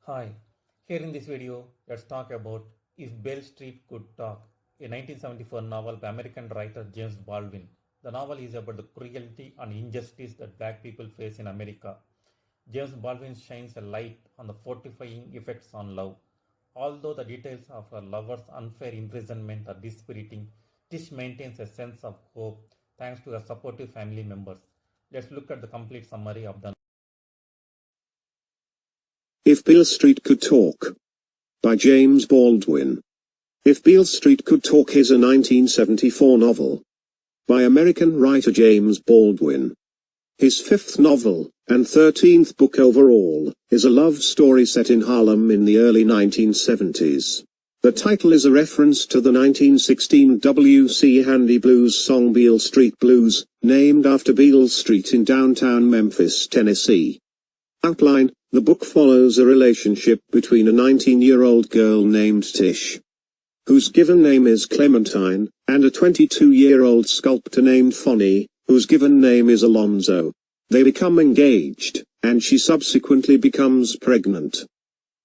Hi, here in this video, let's talk about If Beale Street Could Talk, a 1974 novel by American writer James Baldwin. The novel is about the cruelty and injustice that black people face in America. James Baldwin shines a light on the fortifying effects on love. Although the details of her lover's unfair imprisonment are dispiriting, Tish maintains a sense of hope thanks to her supportive family members. Let's look at the complete summary of the If Beale Street Could Talk, by James Baldwin. If Beale Street Could Talk is a 1974 novel by American writer James Baldwin. His fifth novel, and 13th book overall, is a love story set in Harlem in the early 1970s. The title is a reference to the 1916 W.C. Handy Blues song Beale Street Blues, named after Beale Street in downtown Memphis, Tennessee. Outline: the book follows a relationship between a 19-year-old girl named Tish, whose given name is Clementine, and a 22-year-old sculptor named Fonny, whose given name is Alonzo. They become engaged, and she subsequently becomes pregnant.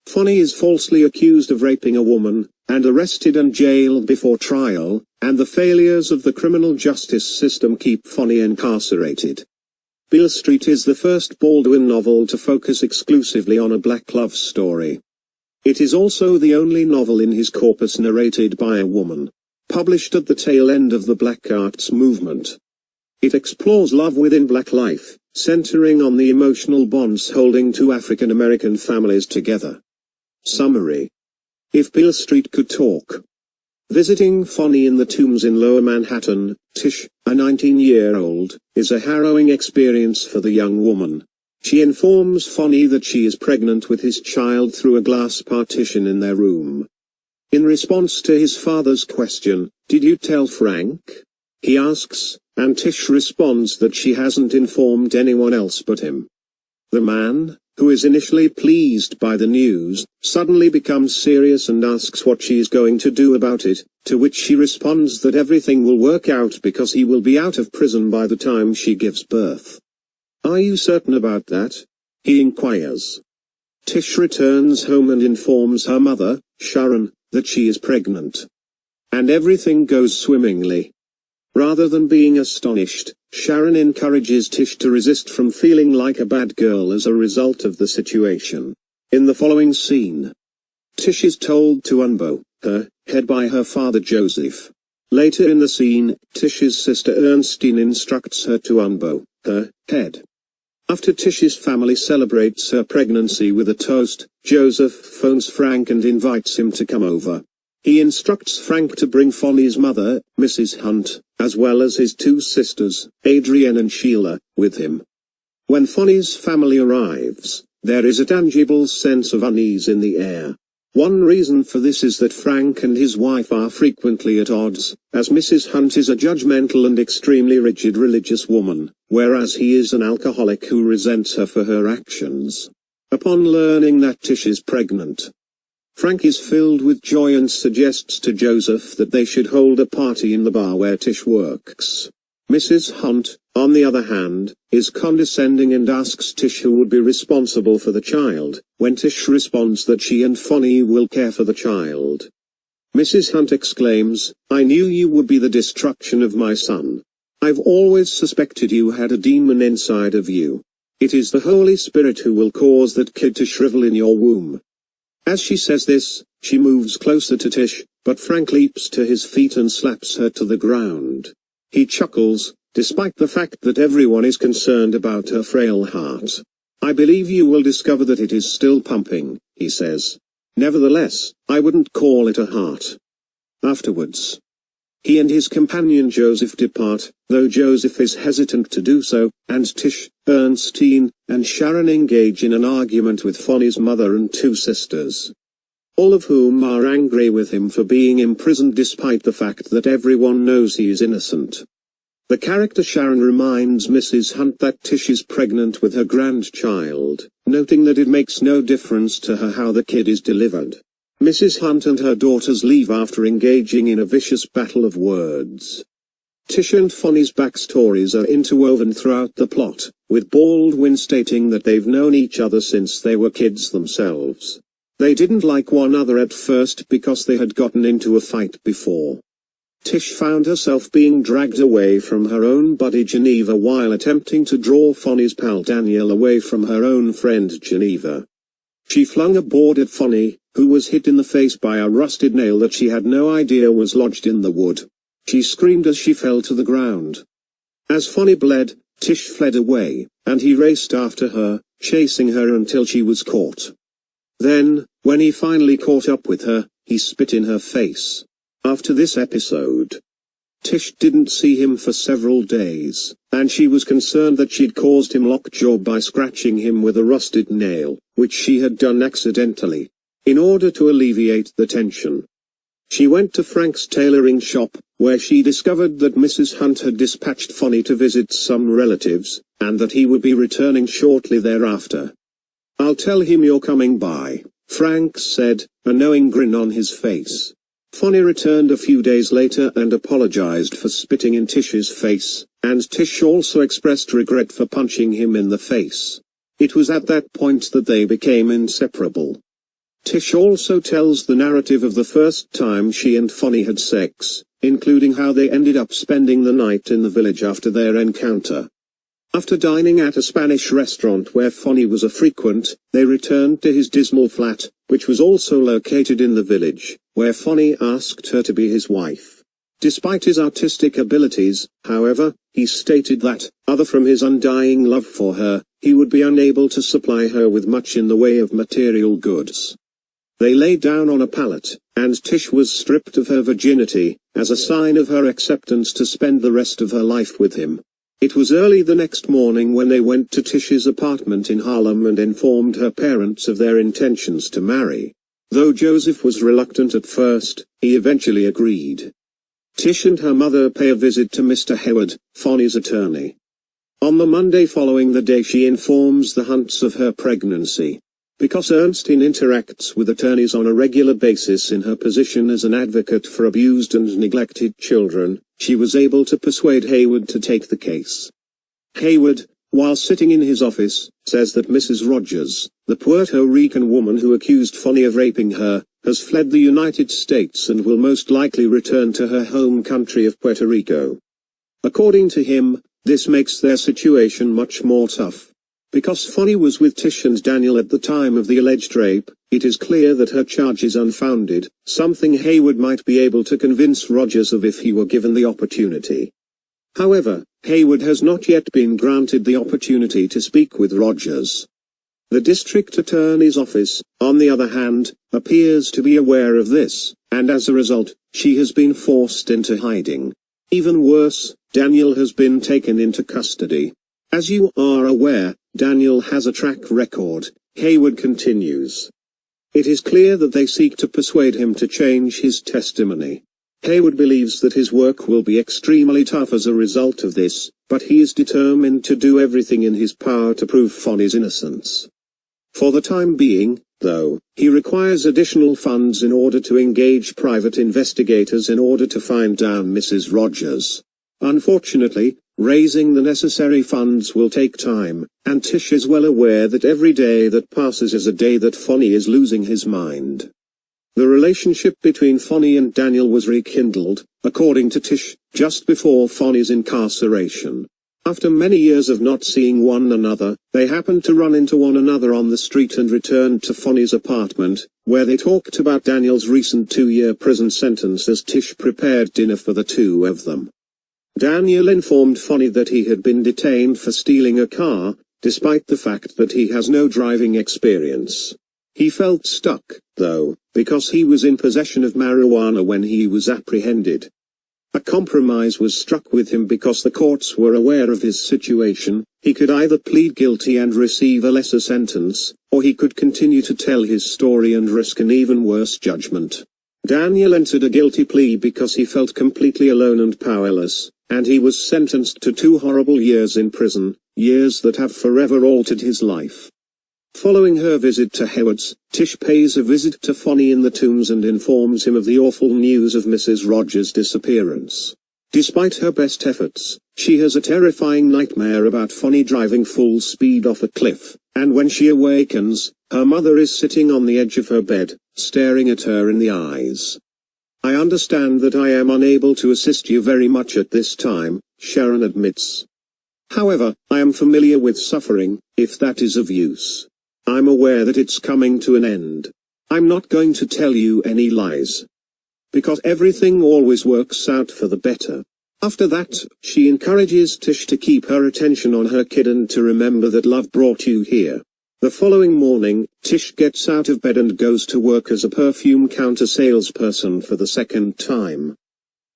Fonny is falsely accused of raping a woman, and arrested and jailed before trial, and the failures of the criminal justice system keep Fonny incarcerated. Beale Street is the first Baldwin novel to focus exclusively on a black love story. It is also the only novel in his corpus narrated by a woman, published at the tail end of the Black Arts movement. It explores love within black life, centering on the emotional bonds holding two African American families together. Summary: If Beale Street Could Talk. Visiting Fonny in the tombs in Lower Manhattan, Tish, a 19-year-old, is a harrowing experience for the young woman. She informs Fonny that she is pregnant with his child through a glass partition in their room. In response to his father's question, "Did you tell Frank?" he asks, and Tish responds that she hasn't informed anyone else but him. The man, who is initially pleased by the news, suddenly becomes serious and asks what she is going to do about it, to which she responds that everything will work out because he will be out of prison by the time she gives birth. "Are you certain about that?" he inquires. Tish returns home and informs her mother, Sharon, that she is pregnant. And everything goes swimmingly. Rather than being astonished, Sharon encourages Tish to resist from feeling like a bad girl as a result of the situation. In the following scene, Tish is told to unbow her head by her father Joseph. Later in the scene, Tish's sister Ernestine instructs her to unbow her head. After Tish's family celebrates her pregnancy with a toast, Joseph phones Frank and invites him to come over. He instructs Frank to bring Fonny's mother, Mrs. Hunt, as well as his two sisters, Adrienne and Sheila, with him. When Fonny's family arrives, there is a tangible sense of unease in the air. One reason for this is that Frank and his wife are frequently at odds, as Mrs. Hunt is a judgmental and extremely rigid religious woman, whereas he is an alcoholic who resents her for her actions. Upon learning that Tish is pregnant, Frank is filled with joy and suggests to Joseph that they should hold a party in the bar where Tish works. Mrs. Hunt, on the other hand, is condescending and asks Tish who would be responsible for the child, when Tish responds that she and Fonny will care for the child. Mrs. Hunt exclaims, "I knew you would be the destruction of my son. I've always suspected you had a demon inside of you. It is the Holy Spirit who will cause that kid to shrivel in your womb." As she says this, she moves closer to Tish, but Frank leaps to his feet and slaps her to the ground. He chuckles, despite the fact that everyone is concerned about her frail heart. "I believe you will discover that it is still pumping," he says. "Nevertheless, I wouldn't call it a heart." Afterwards, he and his companion Joseph depart, though Joseph is hesitant to do so, and Tish, Ernestine, and Sharon engage in an argument with Fonny's mother and two sisters, all of whom are angry with him for being imprisoned despite the fact that everyone knows he is innocent. The character Sharon reminds Mrs. Hunt that Tish is pregnant with her grandchild, noting that it makes no difference to her how the kid is delivered. Mrs. Hunt and her daughters leave after engaging in a vicious battle of words. Tish and Fonny's backstories are interwoven throughout the plot, with Baldwin stating that they've known each other since they were kids themselves. They didn't like one another at first because they had gotten into a fight before. Tish found herself being dragged away from her own buddy Geneva while attempting to draw Fonny's pal Daniel away from her own friend Geneva. She flung a board at Fonny, who was hit in the face by a rusted nail that she had no idea was lodged in the wood. She screamed as she fell to the ground. As Fonny bled, Tish fled away, and he raced after her, chasing her until she was caught. Then, when he finally caught up with her, he spit in her face. After this episode, Tish didn't see him for several days, and she was concerned that she'd caused him lockjaw by scratching him with a rusted nail, which she had done accidentally. In order to alleviate the tension, she went to Frank's tailoring shop, where she discovered that Mrs. Hunt had dispatched Fonny to visit some relatives, and that he would be returning shortly thereafter. "I'll tell him you're coming by," Frank said, a knowing grin on his face. Fonny returned a few days later and apologized for spitting in Tish's face, and Tish also expressed regret for punching him in the face. It was at that point that they became inseparable. Tish also tells the narrative of the first time she and Fonny had sex, including how they ended up spending the night in the village after their encounter. After dining at a Spanish restaurant where Fonny was a frequent, they returned to his dismal flat, which was also located in the village, where Fonny asked her to be his wife. Despite his artistic abilities, however, he stated that, other from his undying love for her, he would be unable to supply her with much in the way of material goods. They lay down on a pallet, and Tish was stripped of her virginity, as a sign of her acceptance to spend the rest of her life with him. It was early the next morning when they went to Tish's apartment in Harlem and informed her parents of their intentions to marry. Though Joseph was reluctant at first, he eventually agreed. Tish and her mother pay a visit to Mr. Hayward, Fonny's attorney. On the Monday following the day she informs the Hunts of her pregnancy. Because Ernstine interacts with attorneys on a regular basis in her position as an advocate for abused and neglected children, she was able to persuade Hayward to take the case. Hayward, while sitting in his office, says that Mrs. Rogers, the Puerto Rican woman who accused Fonny of raping her, has fled the United States and will most likely return to her home country of Puerto Rico. According to him, this makes their situation much more tough. Because Fonny was with Tish and Daniel at the time of the alleged rape, it is clear that her charge is unfounded, something Hayward might be able to convince Rogers of if he were given the opportunity. However, Hayward has not yet been granted the opportunity to speak with Rogers. The district attorney's office, on the other hand, appears to be aware of this, and as a result, she has been forced into hiding. Even worse, Daniel has been taken into custody. As you are aware, Daniel has a track record, Hayward continues. It is clear that they seek to persuade him to change his testimony. Hayward believes that his work will be extremely tough as a result of this, but he is determined to do everything in his power to prove Fonny's innocence. For the time being, though, he requires additional funds in order to engage private investigators in order to find down Mrs. Rogers. Unfortunately, raising the necessary funds will take time, and Tish is well aware that every day that passes is a day that Fonny is losing his mind. The relationship between Fonny and Daniel was rekindled, according to Tish, just before Fonny's incarceration. After many years of not seeing one another, they happened to run into one another on the street and returned to Fonny's apartment, where they talked about Daniel's recent 2-year prison sentence as Tish prepared dinner for the two of them. Daniel informed Fonny that he had been detained for stealing a car, despite the fact that he has no driving experience. He felt stuck, though, because he was in possession of marijuana when he was apprehended. A compromise was struck with him because the courts were aware of his situation. He could either plead guilty and receive a lesser sentence, or he could continue to tell his story and risk an even worse judgment. Daniel entered a guilty plea because he felt completely alone and powerless, and he was sentenced to 2 horrible years in prison, years that have forever altered his life. Following her visit to Hayward's, Tish pays a visit to Fonny in the Tombs and informs him of the awful news of Mrs. Rogers' disappearance. Despite her best efforts, she has a terrifying nightmare about Fonny driving full speed off a cliff, and when she awakens, her mother is sitting on the edge of her bed, staring at her in the eyes. "I understand that I am unable to assist you very much at this time," Sharon admits. "However, I am familiar with suffering, if that is of use. I'm aware that it's coming to an end. I'm not going to tell you any lies. Because everything always works out for the better." After that, she encourages Tish to keep her attention on her kid and to remember that love brought you here. The following morning, Tish gets out of bed and goes to work as a perfume counter salesperson for the second time.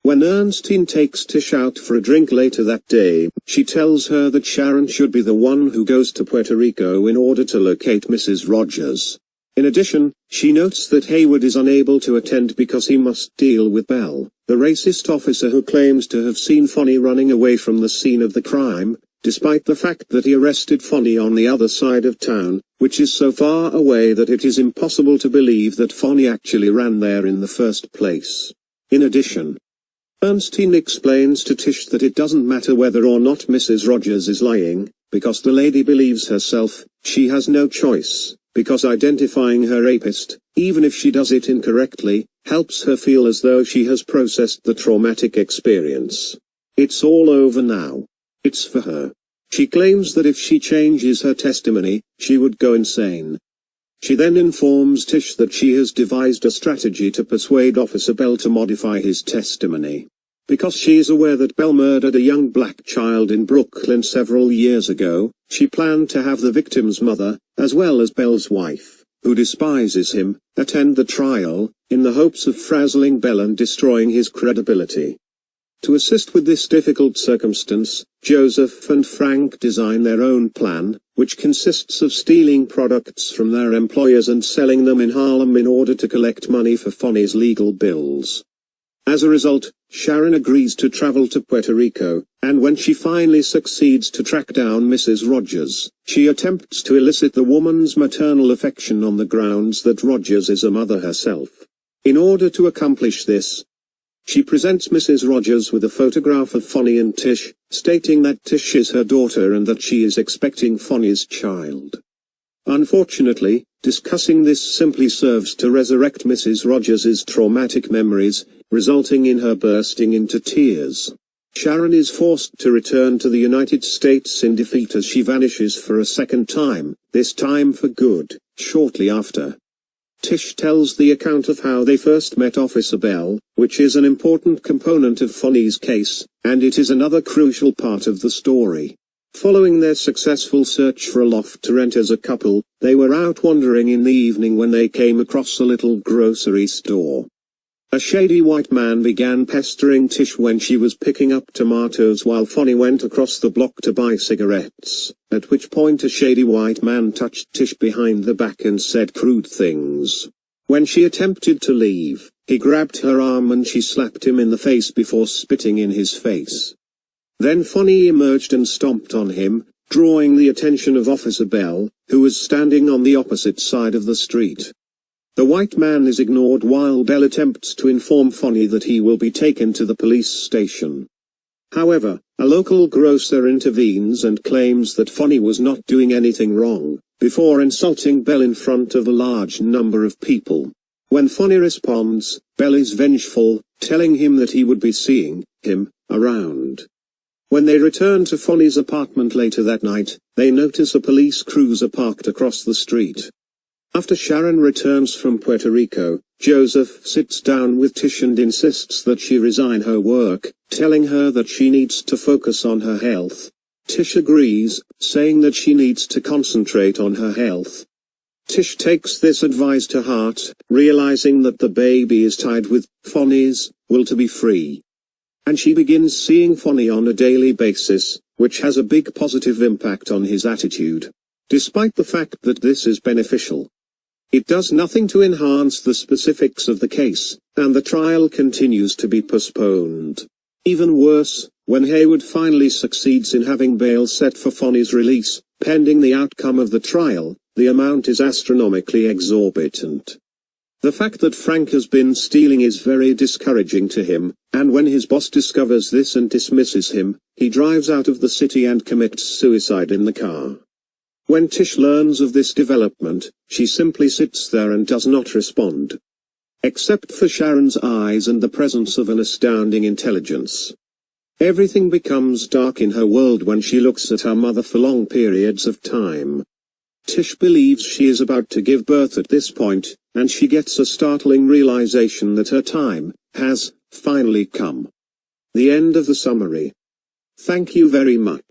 When Ernestine takes Tish out for a drink later that day, she tells her that Sharon should be the one who goes to Puerto Rico in order to locate Mrs. Rogers. In addition, she notes that Hayward is unable to attend because he must deal with Belle, the racist officer who claims to have seen Fonny running away from the scene of the crime, despite the fact that he arrested Fonny on the other side of town, which is so far away that it is impossible to believe that Fonny actually ran there in the first place. In addition, Ernestine explains to Tish that it doesn't matter whether or not Mrs. Rogers is lying, because the lady believes herself. She has no choice, because identifying her rapist, even if she does it incorrectly, helps her feel as though she has processed the traumatic experience. It's all over now. It's for her. She claims that if she changes her testimony, she would go insane. She then informs Tish that she has devised a strategy to persuade Officer Bell to modify his testimony. Because she is aware that Bell murdered a young black child in Brooklyn several years ago, she planned to have the victim's mother, as well as Bell's wife, who despises him, attend the trial, in the hopes of frazzling Bell and destroying his credibility. To assist with this difficult circumstance, Joseph and Frank design their own plan, which consists of stealing products from their employers and selling them in Harlem in order to collect money for Fonny's legal bills. As a result, Sharon agrees to travel to Puerto Rico, and when she finally succeeds to track down Mrs. Rogers, she attempts to elicit the woman's maternal affection on the grounds that Rogers is a mother herself. In order to accomplish this, she presents Mrs. Rogers with a photograph of Fonny and Tish, stating that Tish is her daughter and that she is expecting Fonny's child. Unfortunately, discussing this simply serves to resurrect Mrs. Rogers' traumatic memories, resulting in her bursting into tears. Sharon is forced to return to the United States in defeat as she vanishes for a second time, this time for good, shortly after. Tish tells the account of how they first met Officer Bell, which is an important component of Fonny's case, and it is another crucial part of the story. Following their successful search for a loft to rent as a couple, they were out wandering in the evening when they came across a little grocery store. A shady white man began pestering Tish when she was picking up tomatoes while Fonny went across the block to buy cigarettes, at which point a shady white man touched Tish behind the back and said crude things. When she attempted to leave, he grabbed her arm and she slapped him in the face before spitting in his face. Then Fonny emerged and stomped on him, drawing the attention of Officer Bell, who was standing on the opposite side of the street. The white man is ignored while Bell attempts to inform Fonny that he will be taken to the police station. However, a local grocer intervenes and claims that Fonny was not doing anything wrong, before insulting Bell in front of a large number of people. When Fonny responds, Bell is vengeful, telling him that he would be seeing him around. When they return to Fonny's apartment later that night, they notice a police cruiser parked across the street. After Sharon returns from Puerto Rico, Joseph sits down with Tish and insists that she resign her work, telling her that she needs to focus on her health. Tish agrees, saying that she needs to concentrate on her health. Tish takes this advice to heart, realizing that the baby is tied with Fonny's will to be free. And she begins seeing Fonny on a daily basis, which has a big positive impact on his attitude. Despite the fact that this is beneficial, it does nothing to enhance the specifics of the case, and the trial continues to be postponed. Even worse, when Hayward finally succeeds in having bail set for Fonny's release, pending the outcome of the trial, the amount is astronomically exorbitant. The fact that Frank has been stealing is very discouraging to him, and when his boss discovers this and dismisses him, he drives out of the city and commits suicide in the car. When Tish learns of this development, she simply sits there and does not respond. Except for Sharon's eyes and the presence of an astounding intelligence. Everything becomes dark in her world when she looks at her mother for long periods of time. Tish believes she is about to give birth at this point, and she gets a startling realization that her time has finally come. The end of the summary. Thank you very much.